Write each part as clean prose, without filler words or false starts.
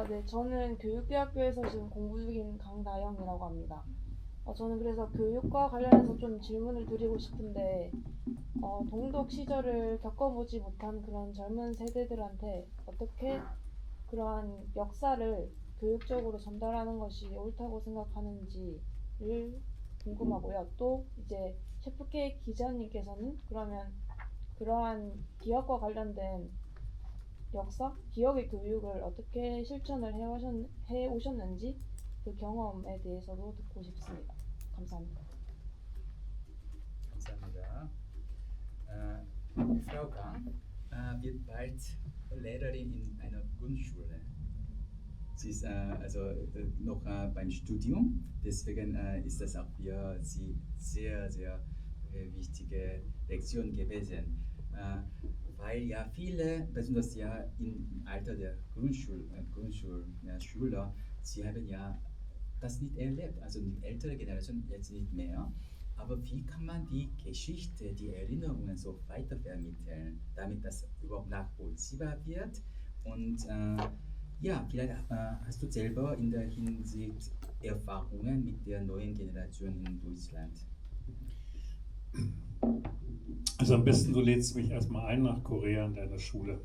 네, 저는 교육대학교에서 지금 공부 중인 강다영이라고 합니다. 저는 그래서 교육과 관련해서 좀 질문을 드리고 싶은데, 동독 시절을 겪어보지 못한 그런 젊은 세대들한테 어떻게 그러한 역사를 교육적으로 전달하는 것이 옳다고 생각하는지를 궁금하고요. 또 이제 셰프 K 기자님께서는 그러면 그러한 기억과 관련된 역사, 기억의 교육을 어떻게 실천을 해 오셨는지 그 경험에 대해서도 듣고 싶습니다. 감사합니다. 감사합니다. Frau Gang wird bald Lehrerin in einer Grundschule. Sie ist noch beim Studium, deswegen ist das auch für sie sehr, sehr wichtige Lektion gewesen. Weil ja viele, besonders ja im Alter der Grundschulschüler, sie haben ja das nicht erlebt, also die ältere Generation jetzt nicht mehr. Aber wie kann man die Geschichte, die Erinnerungen so weitervermitteln, damit das überhaupt nachvollziehbar wird? Und ja, vielleicht hast du selber in der Hinsicht Erfahrungen mit der neuen Generation in Deutschland. Also am besten du lädst mich erstmal ein nach Korea in deine Schule.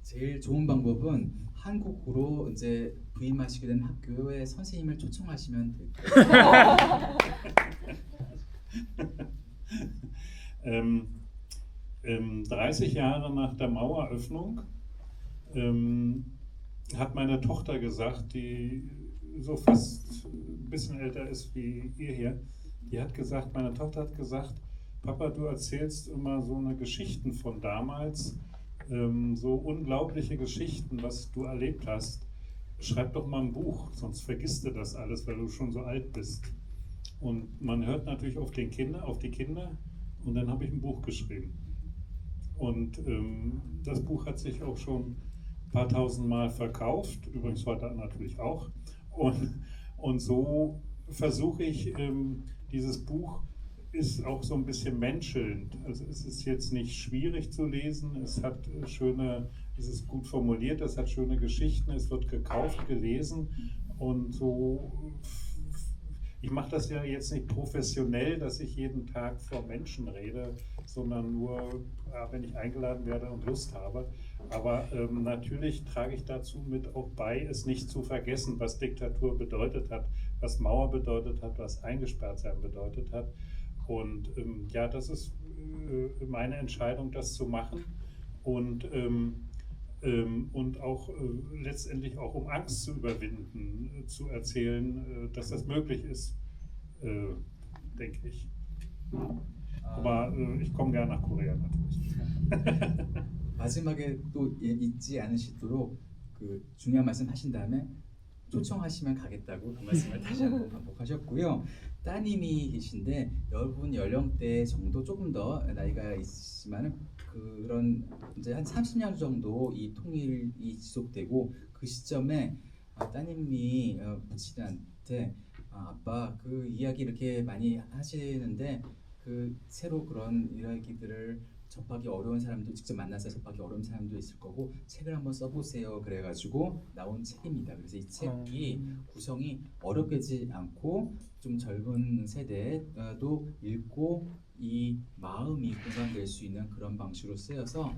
제일 좋은 방법은 한국으로 이제 부임하시게 된 학교에 선생님을 초청하시면 될 거예요. 30 Jahre nach der Maueröffnung hat meine Tochter gesagt, die so fast ein bisschen älter ist wie ihr hier, meine Tochter hat gesagt, Papa, du erzählst immer so eine Geschichten von damals, so unglaubliche Geschichten, was du erlebt hast. Schreib doch mal ein Buch, sonst vergisst du das alles, weil du schon so alt bist. Und man hört natürlich auf die Kinder, und dann habe ich ein Buch geschrieben. Und das Buch hat sich auch schon ein paar tausend Mal verkauft, übrigens heute natürlich auch. Und so versuche ich, dieses Buch ist auch so ein bisschen menschelnd. Also es ist jetzt nicht schwierig zu lesen, es ist gut formuliert, es hat schöne Geschichten, es wird gekauft, gelesen und so. Ich mache das ja jetzt nicht professionell, dass ich jeden Tag vor Menschen rede, sondern nur, wenn ich eingeladen werde und Lust habe. Aber natürlich trage ich dazu mit auch bei, es nicht zu vergessen, was Diktatur bedeutet hat, was Mauer bedeutet hat, was eingesperrt sein bedeutet hat. Und ja, das ist meine Entscheidung, das zu machen. Und auch letztendlich auch um Angst zu überwinden, zu erzählen, dass das möglich ist, denke ich. Aber ich komme gerne nach Korea natürlich. 마지막에 또 잊지 않으시도록 그 중요한 말씀 하신 다음에 초청하시면 가겠다고 그 말씀을 다시 한번 반복하셨고요. 따님이 계신데 여러분 연령대 정도 조금 더 나이가 있으시면은 그런 이제 한 30년 정도 이 통일이 지속되고 그 시점에 따님이 부친한테 아빠 그 이야기 이렇게 많이 하시는데 그 새로 그런 이야기들을 접하기 어려운 사람도 직접 만나서 접하기 어려운 사람도 있을 거고 책을 한번 써보세요 그래가지고 나온 책입니다. 그래서 이 책이 구성이 어렵지 않고 좀 젊은 세대도 읽고 이 마음이 공감될 수 있는 그런 방식으로 쓰여서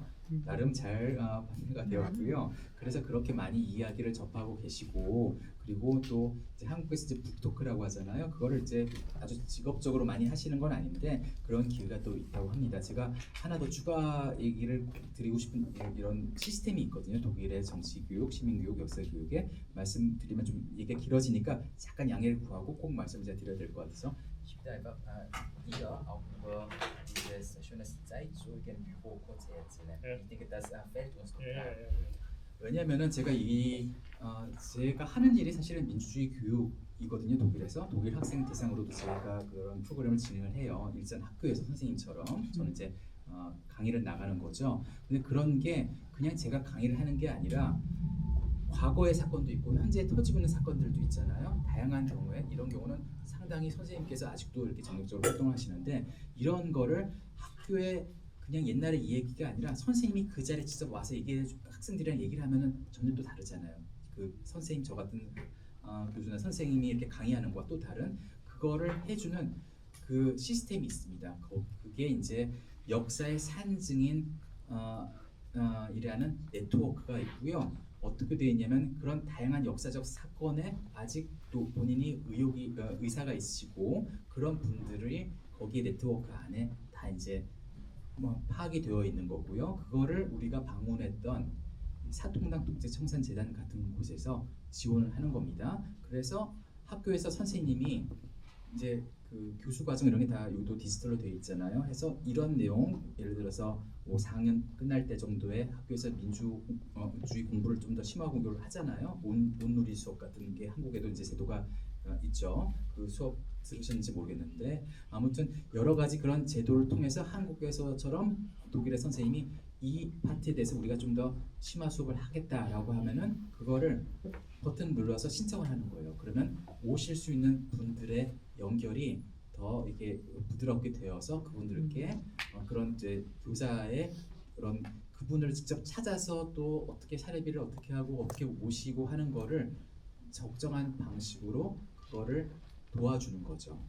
나름 잘 판매가 되었고요. 그래서 그렇게 많이 이야기를 접하고 계시고 그리고 또 이제 한국에서 이제 북토크라고 하잖아요. 그거를 이제 아주 직업적으로 많이 하시는 건 아닌데 그런 기회가 또 있다고 합니다. 제가 하나 더 추가 얘기를 드리고 싶은 이런 시스템이 있거든요. 독일의 정치교육, 시민교육, 역사교육에 말씀드리면 좀 얘기가 길어지니까 잠깐 양해를 구하고 꼭 말씀 제가 드려야 될 것 같아서 Ich würde einfach dir auch über dieses schöne Zeitzeugenbüro kurz erzählen. Ich denke, das fällt uns total. 왜냐면은 제가 제가 하는 일이 사실은 민주주의 교육이거든요. 독일에서 독일 학생 대상으로도 제가 그런 프로그램을 진행을 해요. 일선 학교에서 선생님처럼 저는 이제 강의를 나가는 거죠. 근데 그런 게 그냥 제가 강의를 하는 게 아니라 과거의 사건도 있고 현재 터지고 있는 사건들도 있잖아요. 다양한 경우에 이런 경우는 상당히 선생님께서 아직도 이렇게 적극적으로 활동하시는데 이런 거를 학교에 그냥 옛날에 이 얘기가 아니라 선생님이 그 자리에 직접 와서 학생들이랑 얘기를 하면은 전혀 또 다르잖아요. 그 선생님 저 같은 교수나 선생님이 이렇게 강의하는 것과 또 다른 그거를 해주는 그 시스템이 있습니다. 그게 이제 역사의 산증인 이라는 네트워크가 있고요. 어떻게 되어 있냐면 그런 다양한 역사적 사건에 아직도 본인이 의사가 있으시고 그런 분들이 거기에 네트워크 안에 다 이제 파악이 되어 있는 거고요. 그거를 우리가 방문했던 사통당 독재청산재단 같은 곳에서 지원을 하는 겁니다. 그래서 학교에서 선생님이 이제 그 교수 과정 이런 게 다 여기도 디지털로 되어 있잖아요. 해서 이런 내용 예를 들어서 뭐 4학년 끝날 때 정도에 학교에서 민주주의 공부를 좀 더 심화 공부를 하잖아요. 온누리 수업 같은 게 한국에도 이제 제도가 있죠. 그 수업 들으셨는지 모르겠는데 아무튼 여러 가지 그런 제도를 통해서 한국에서처럼 독일의 선생님이 이 파트에 대해서 우리가 좀 더 심화 수업을 하겠다라고 하면은 그거를 버튼 눌러서 신청을 하는 거예요. 그러면 오실 수 있는 분들의 연결이 더 이렇게 부드럽게 되어서 그분들께 그런 이제 교사의 그런 그분을 직접 찾아서 또 어떻게 사례비를 어떻게 하고 어떻게 오시고 하는 거를 적정한 방식으로 그거를 도와주는 거죠.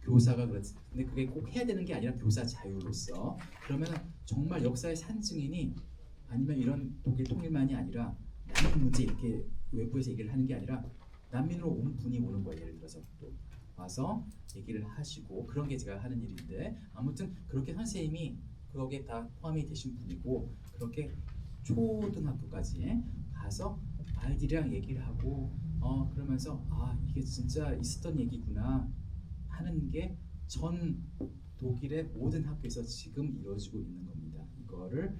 교사가 그렇지. 근데 그게 꼭 해야 되는 게 아니라 교사 자유로서 그러면 정말 역사의 산증인이 아니면 이런 독일 통일만이 아니라 난민 문제 이렇게 외부에서 얘기를 하는 게 아니라 난민으로 온 분이 오는 거예요. 예를 들어서 또 와서 얘기를 하시고 그런 게 제가 하는 일인데 아무튼 그렇게 선생님이 거기에 다 포함이 되신 분이고 그렇게 초등학교까지 가서 아이들이랑 얘기를 하고 그러면서 이게 진짜 있었던 얘기구나 하는 게 전 독일의 모든 학교에서 지금 이루어지고 있는 겁니다. 이거를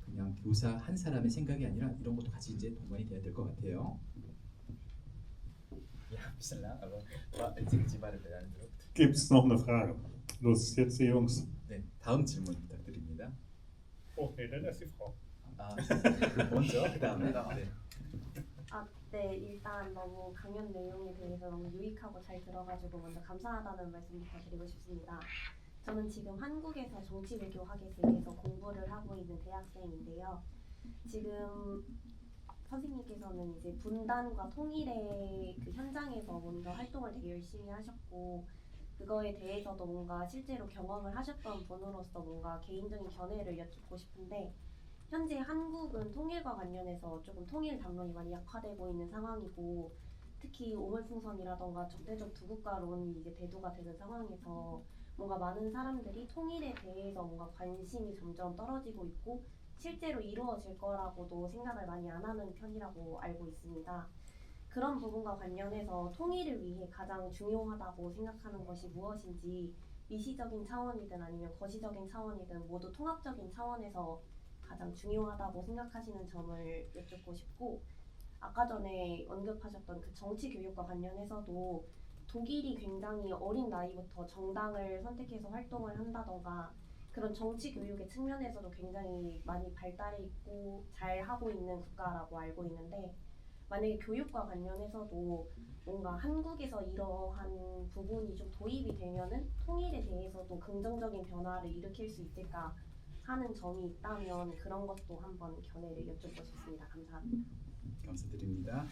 그냥 교사 한 사람의 생각이 아니라 이런 것도 같이 이제 동반이 돼야 될 것 같아요. Ja, bisschen lang, aber Sie 말을 beantwortet. Gibt es noch eine Frage? Los, jetzt die Jungs. 네, 다음 질문 부탁드립니다. Oh, nee, dann ist die Frau. 먼저 그다음에. 네. 네, 일단 너무 강연 내용에 대해서 너무 유익하고 잘 들어가지고 먼저 감사하다는 말씀부터 드리고 싶습니다. 저는 지금 한국에서 정치외교학에서 공부를 하고 있는 대학생인데요. 지금 선생님께서는 이제 분단과 통일의 그 현장에서 먼저 활동을 되게 열심히 하셨고 그거에 대해서도 뭔가 실제로 경험을 하셨던 분으로서 뭔가 개인적인 견해를 여쭙고 싶은데 현재 한국은 통일과 관련해서 조금 통일 담론이 많이 약화되고 있는 상황이고 특히 오물풍선이라던가 적대적 두국가론이 이제 대두가 되는 상황에서 뭔가 많은 사람들이 통일에 대해서 뭔가 관심이 점점 떨어지고 있고 실제로 이루어질 거라고도 생각을 많이 안 하는 편이라고 알고 있습니다. 그런 부분과 관련해서 통일을 위해 가장 중요하다고 생각하는 것이 무엇인지 미시적인 차원이든 아니면 거시적인 차원이든 모두 통합적인 차원에서 가장 중요하다고 생각하시는 점을 여쭙고 싶고 아까 전에 언급하셨던 그 정치 교육과 관련해서도 독일이 굉장히 어린 나이부터 정당을 선택해서 활동을 한다던가 그런 정치 교육의 측면에서도 굉장히 많이 발달해 있고 잘 하고 있는 국가라고 알고 있는데 만약에 교육과 관련해서도 뭔가 한국에서 이러한 부분이 좀 도입이 되면은 통일에 대해서도 긍정적인 변화를 일으킬 수 있을까 하는 점이 있다면 그런 것도 한번 견해를 여쭙고 싶습니다. 감사합니다. 감사드립니다.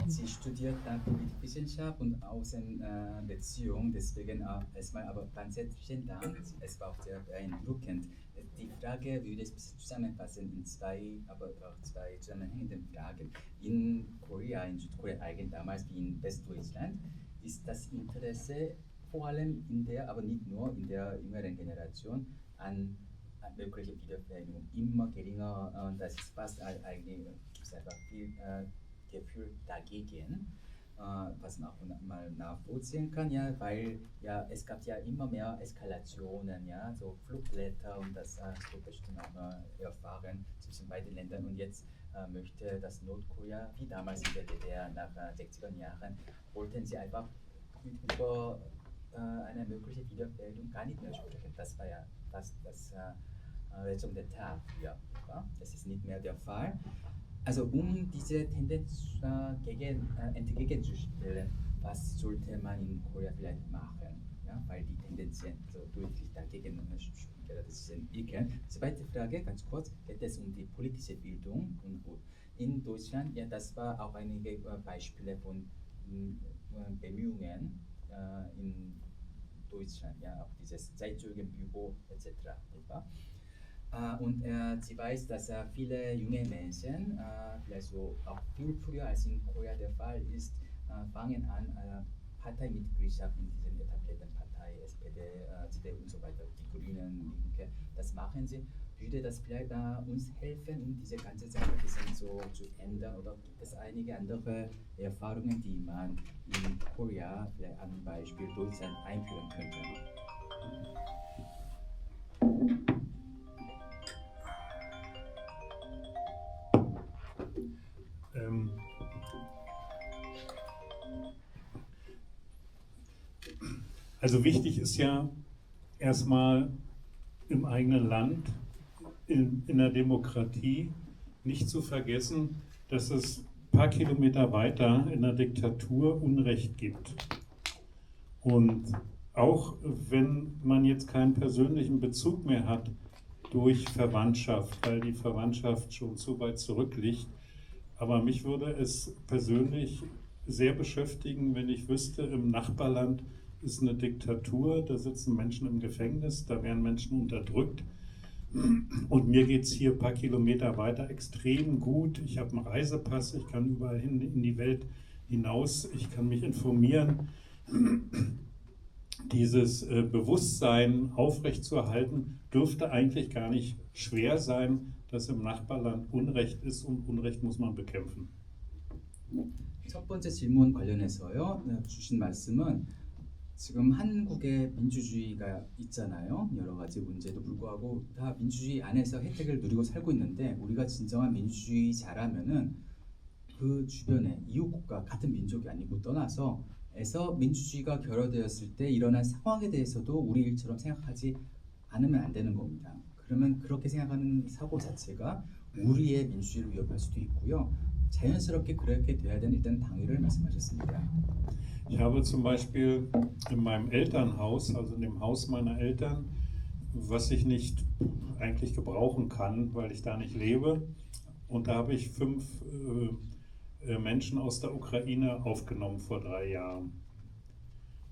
Sie studiert dann Politikwissenschaft und Außenbeziehung, deswegen erstmal aber ganz herzlichen Dank. Es war auch sehr beeindruckend. Die Frage würde ich zusammenfassen in zwei zusammenhängenden Fragen. In Korea, in Südkorea, eigentlich damals wie in Westdeutschland, ist das Interesse vor allem aber nicht nur in der jüngeren Generation an mögliche Wiedervereinigung immer geringer und das ist fast eigentlich selber viel Gefühl dagegen, was man auch mal nachvollziehen kann, ja, weil ja es gab ja immer mehr Eskalationen, ja, so Flugblätter und das hast du bestimmt auch erfahren zwischen beiden Ländern und jetzt möchte das Nordkorea wie damals in der DDR nach 60er Jahren wollten sie einfach über eine mögliche Wiedervereinigung gar nicht mehr sprechen. Das war ja das Raison d'être früher. Das ist nicht mehr der Fall. Also diese Tendenz entgegenzustellen, was sollte man in Korea vielleicht machen? Ja? Weil die Tendenzen so deutlich dagegen das ist ihr Kern. Zweite Frage, ganz kurz, geht es um die politische Bildung in Deutschland? Ja, das war auch einige Beispiele von Bemühungen in Deutschland, ja, auch dieses Zeitzeugenbüro etc. Etwa. Und sie weiß, dass viele junge Menschen, vielleicht so auch viel früher als in Korea der Fall ist, fangen an, Parteimitgliedschaft in diesen etablierten Parteien, SPD, CDU und so weiter, die Grünen, Linke, das machen sie. Würde das vielleicht uns helfen, um diese ganze Sache ein bisschen so zu ändern? Oder gibt es einige andere Erfahrungen, die man in Korea vielleicht am Beispiel Deutschland einführen könnte? Also wichtig ist ja erstmal im eigenen Land, in der Demokratie, nicht zu vergessen, dass es ein paar Kilometer weiter in der Diktatur Unrecht gibt. Und auch wenn man jetzt keinen persönlichen Bezug mehr hat durch Verwandtschaft, weil die Verwandtschaft schon zu weit zurückliegt, aber mich würde es persönlich sehr beschäftigen, wenn ich wüsste, im Nachbarland ist eine Diktatur, da sitzen Menschen im Gefängnis, da werden Menschen unterdrückt. Und mir geht es hier ein paar Kilometer weiter extrem gut. Ich habe einen Reisepass, ich kann überall hin in die Welt hinaus, ich kann mich informieren. Dieses Bewusstsein aufrechtzuerhalten, dürfte eigentlich gar nicht schwer sein, dass im Nachbarland Unrecht ist und Unrecht muss man bekämpfen. 첫 번째 질문 관련해서요. 주신 말씀은 지금 한국에 민주주의가 있잖아요. 여러 가지 문제도 불구하고 다 민주주의 안에서 혜택을 누리고 살고 있는데 우리가 진정한 민주주의자라면은 그 주변에 이웃 국가 같은 민족이 아니고 떠나서 민주주의가 결여되었을 때 일어난 상황에 대해서도 우리 일처럼 생각하지 않으면 안 되는 겁니다. 그러면 그렇게 생각하는 사고 자체가 우리의 민주주의를 위협할 수도 있고요. 자연스럽게 그렇게 돼야 되는 일단 당위를 말씀하셨습니다. Ich habe zum Beispiel in meinem Elternhaus, also in dem Haus meiner Eltern, was ich nicht eigentlich gebrauchen kann, weil ich da nicht lebe, und da habe ich 5 Menschen aus der Ukraine aufgenommen vor 3 Jahren.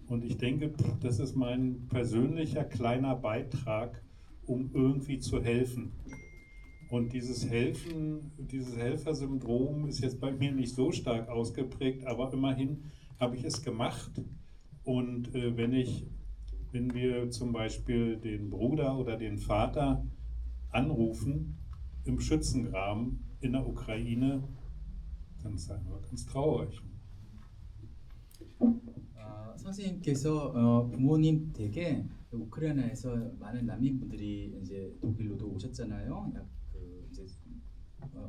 Und ich denke, das ist mein persönlicher kleiner Beitrag, um irgendwie zu helfen. Und dieses Helfen, dieses Helfersyndrom ist jetzt bei mir nicht so stark ausgeprägt, aber immerhin habe ich es gemacht. Und wenn wir zum Beispiel den Bruder oder den Vater anrufen im Schützengraben in der Ukraine, dann sind wir ganz traurig. 선생님께서 부모님 댁에 우크라이나에서 많은 난민분들이 이제 독일로도 오셨잖아요. 이제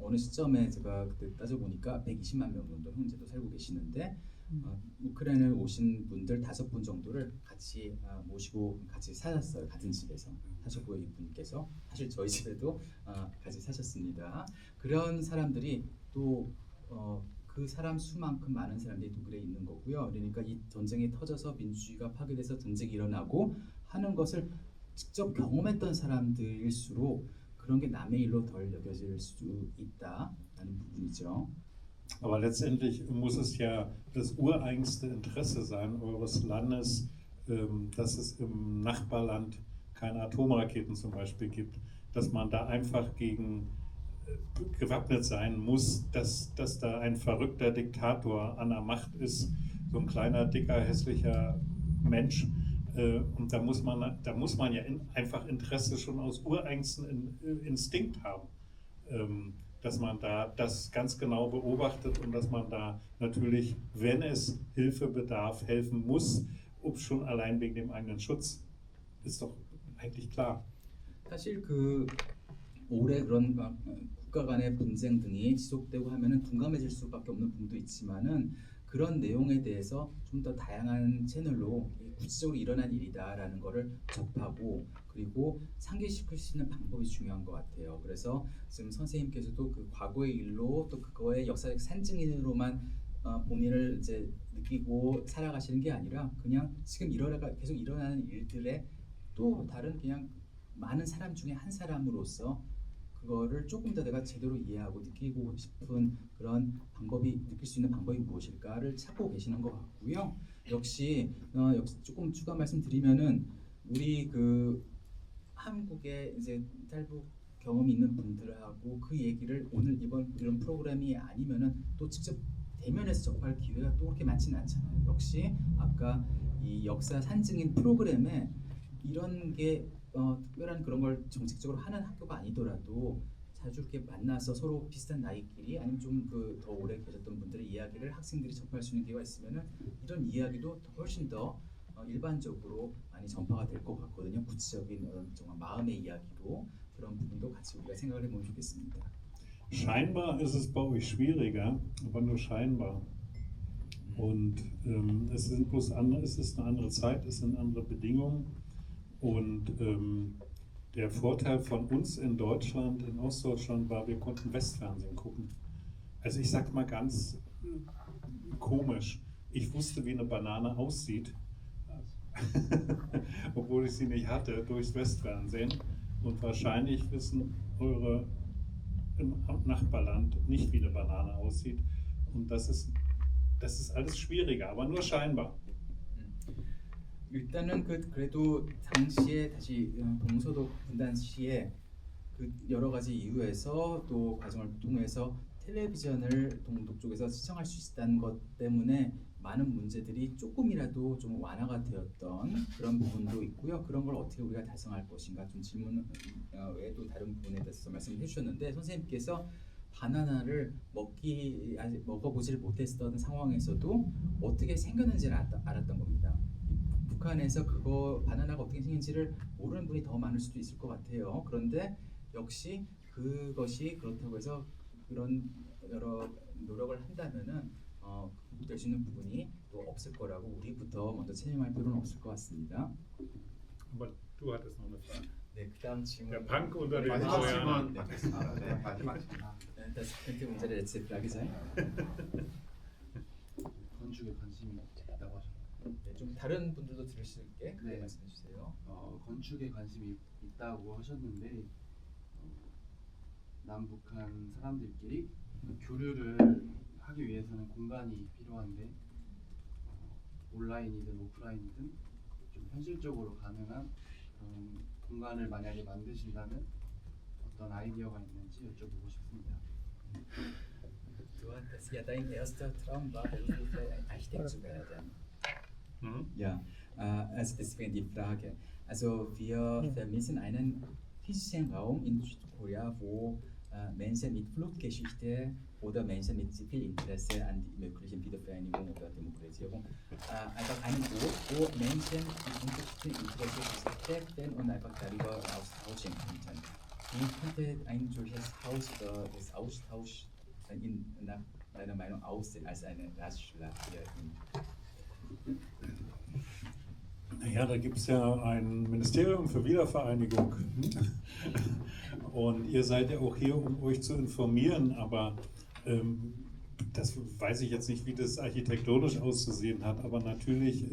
어느 시점에 제가 그때 따져보니까 120만 명 정도 현재도 살고 계시는데 우크라이나에 오신 분들 5분 정도를 같이 모시고 같이 사셨어요. 같은 집에서 사셨고요. 이분께서 사실 저희 집에도 같이 사셨습니다. 그런 사람들이 또 그 사람 수만큼 많은 사람들이 독일에 있는 거고요. 그러니까 이 전쟁이 터져서 민주주의가 파괴돼서 전쟁이 일어나고 하는 것을 직접 경험했던 사람들일수록 그런 게 남의 일로 덜 여겨질 수 있다라는 부분이죠. Aber letztendlich muss es ja das ureigenste Interesse sein eures Landes, dass es im Nachbarland keine Atomraketen zum Beispiel gibt, dass man da einfach gegen gewappnet sein muss, dass da ein verrückter Diktator an der Macht ist, so ein kleiner, dicker, hässlicher Mensch. Und da muss man ja einfach Interesse schon aus ureigenstem Instinkt haben, dass man da das ganz genau beobachtet und dass man da natürlich, wenn es Hilfe bedarf, helfen muss, ob schon allein wegen dem eigenen Schutz, ist doch eigentlich klar. 사실 올해 그런 국가 간의 분쟁 등이 지속되고 하면은 둔감해질 수밖에 없는 부분도 있지만은 그런 내용에 대해서 좀 더 다양한 채널로 구체적으로 일어난 일이다라는 거를 접하고 그리고 상기시킬 수 있는 방법이 중요한 것 같아요. 그래서 지금 선생님께서도 그 과거의 일로 또 그거의 역사적 산증인으로만 본인을 이제 느끼고 살아가시는 게 아니라 그냥 지금 계속 일어나는 일들의 또 다른 그냥 많은 사람 중에 한 사람으로서 그거를 조금 더 내가 제대로 이해하고 느끼고 싶은 그런 방법이 느낄 수 있는 방법이 무엇일까를 찾고 계시는 것 같고요. 역시 조금 추가 말씀드리면은 우리 그 한국에 이제 탈북 경험이 있는 분들하고 그 얘기를 오늘 이런 프로그램이 아니면은 또 직접 대면해서 접할 기회가 또 그렇게 많지는 않잖아요. 역시 아까 이 역사 산증인 프로그램에 이런 게 특별한 그런 걸 정책적으로 하는 학교가 아니더라도 자주 이렇게 만나서 서로 비슷한 나이끼리 아니면 좀 그 더 오래 계셨던 분들의 이야기를 학생들이 접할 수 있는 기회가 있으면은 이런 이야기도 훨씬 더 일반적으로 많이 전파가 될 것 같거든요. 구체적인 정말 마음의 이야기로 그런 부분도 같이 우리가 생각을 해보면 좋겠습니다. Scheinbar ist es bei euch schwieriger, aber nur scheinbar. Und es ist eine andere Zeit, es sind andere Bedingungen. Und der Vorteil von uns in Deutschland, in Ostdeutschland, war, wir konnten Westfernsehen gucken. Also ich sag mal ganz komisch, ich wusste, wie eine Banane aussieht, obwohl ich sie nicht hatte, durchs Westfernsehen. Und wahrscheinlich wissen eure im Nachbarland nicht, wie eine Banane aussieht. Und das ist alles schwieriger, aber nur scheinbar. 일단은 그래도 당시에 다시 동서독 분단 시에 그 여러 가지 이유에서 또 과정을 통해서 텔레비전을 동독 쪽에서 시청할 수 있다는 것 때문에 많은 문제들이 조금이라도 좀 완화가 되었던 그런 부분도 있고요. 그런 걸 어떻게 우리가 달성할 것인가 좀 질문 외에도 다른 부분에 대해서 말씀을 해주셨는데 선생님께서 바나나를 먹어보질 못했던 상황에서도 어떻게 생겼는지를 알았던 겁니다. 북한에서 그거 바나나가 어떻게 생긴지를 모르는 분이 더 많을 수도 있을 것 같아요. 그런데 역시 그것이 그렇다고 해서 그런 여러 노력을 한다면은 될 수 있는 부분이 또 없을 거라고 우리부터 먼저 체념할 필요는 없을 것 같습니다. Aber du hattest noch eine Frage. 네, 그다음 질문. Der Punk unter den 마지막 Trojanern. 질문. 네, 마지막 질문. Das könnte unsere letzte Frage sein. 건축에 관심이 있다고 하셨나요? 네, 좀 다른 분들도 들을 수 있게 네. 말씀해 주세요. 건축에 관심이 있다고 하셨는데 남북한 사람들끼리 교류를 하기 위해서는 공간이 필요한데 온라인이든 오프라인이든 좀 현실적으로 가능한 그런 공간을 만약에 만드신다면 어떤 아이디어가 있는지 여쭤보고 싶습니다. Du hattest ja dein erster Traum war, beruflich Architekt zu werden. Ja, also deswegen die Frage. Also wir vermissen einen physischen Raum in Südkorea, wo Menschen mit Fluchtgeschichte oder Menschen mit viel Interesse an die möglichen Wiedervereinigung oder Demokratisierung einfach einen Ort, wo Menschen mit unterschiedlichen Interessen gestärkt werden und einfach darüber austauschen könnten. Wie könnte ein solches Haus oder das Austausch nach meiner Meinung aussehen als eine Ratschlag hier in Ja, da gibt es ja ein Ministerium für Wiedervereinigung. Und ihr seid ja auch hier, um euch zu informieren, aber das weiß ich jetzt nicht, wie das architektonisch auszusehen hat, aber natürlich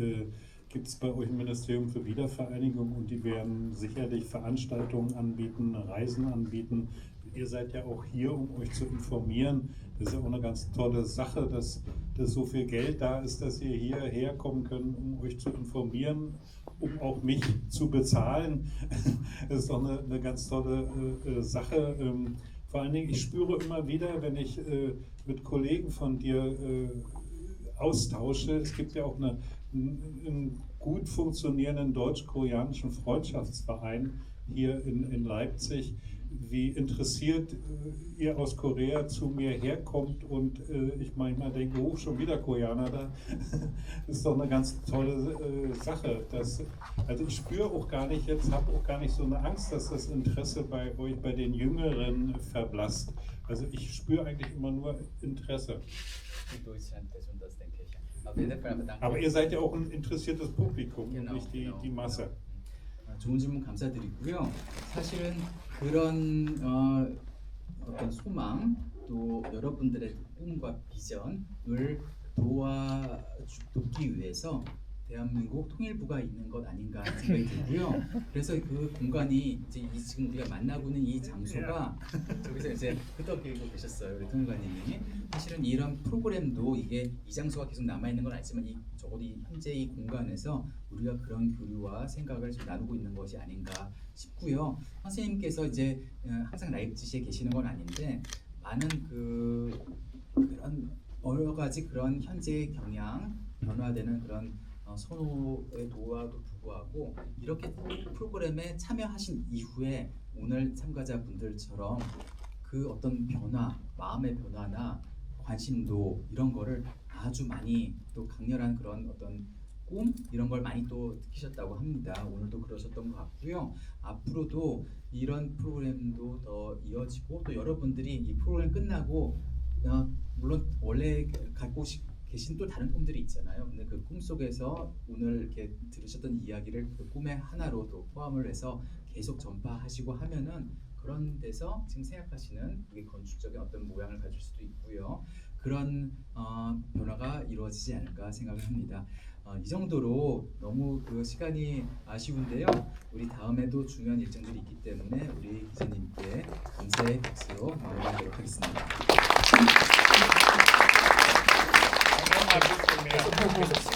gibt es bei euch ein Ministerium für Wiedervereinigung und die werden sicherlich Veranstaltungen anbieten, Reisen anbieten. Ihr seid ja auch hier, um euch zu informieren. Das ist ja auch eine ganz tolle Sache, dass so viel Geld da ist, dass ihr hierher kommen könnt, um euch zu informieren, um auch mich zu bezahlen. Das ist doch eine ganz tolle Sache. Vor allen Dingen, ich spüre immer wieder, wenn ich mit Kollegen von dir austausche, es gibt ja auch einen gut funktionierenden deutsch-koreanischen Freundschaftsverein hier in Leipzig, wie interessiert ihr aus Korea zu mir herkommt und ich manchmal denke, oh, schon wieder Koreaner da. Das ist doch eine ganz tolle Sache. Also ich spüre auch gar nicht, habe auch gar nicht so eine Angst, dass das Interesse bei euch, bei den Jüngeren verblasst. Also ich spüre eigentlich immer nur Interesse. in Deutschland besonders, denke ich. Auf jeden Fall aber danke. Aber ihr seid ja auch ein interessiertes Publikum, Genau, nicht die genau. Masse. 좋은 질문 감사드리고요. 사실은 그런 어떤 소망 또 여러분들의 꿈과 비전을 돕기 위해서 대한민국 통일부가 있는 것 아닌가 하는 생각이 들고요. 그래서 그 공간이 이제 지금 우리가 만나고 있는 이 장소가 저기서 이제 끄덕이고 계셨어요, 우리 통일관님이. 사실은 이런 프로그램도 이게 이 장소가 계속 남아 있는 건 아니지만 적어도 현재 이 공간에서 우리가 그런 교류와 생각을 좀 나누고 있는 것이 아닌가 싶고요. 선생님께서 이제 항상 라이프치히에 계시는 건 아닌데 많은 그런 여러 가지 그런 현재의 경향 변화되는 그런 선호의 도와도 불구하고 이렇게 프로그램에 참여하신 이후에 오늘 참가자분들처럼 그 어떤 변화, 마음의 변화나 관심도 이런 거를 아주 많이 또 강렬한 그런 어떤 꿈 이런 걸 많이 또 느끼셨다고 합니다. 오늘도 그러셨던 것 같고요. 앞으로도 이런 프로그램도 더 이어지고 또 여러분들이 이 프로그램 끝나고 물론 원래 갖고 계신 또 다른 꿈들이 있잖아요. 근데 그 꿈 속에서 오늘 이렇게 들으셨던 이야기를 그 꿈의 하나로 또 포함을 해서 계속 전파하시고 하면은 그런 데서 지금 생각하시는 그게 건축적인 어떤 모양을 가질 수도 있고요. 그런 변화가 이루어지지 않을까 생각을 합니다. 이 정도로 너무 그 시간이 아쉬운데요. 우리 다음에도 중요한 일정들이 있기 때문에 우리 기자님께 감사의 박수로 마무리하도록 하겠습니다. Ein bisschen mehr.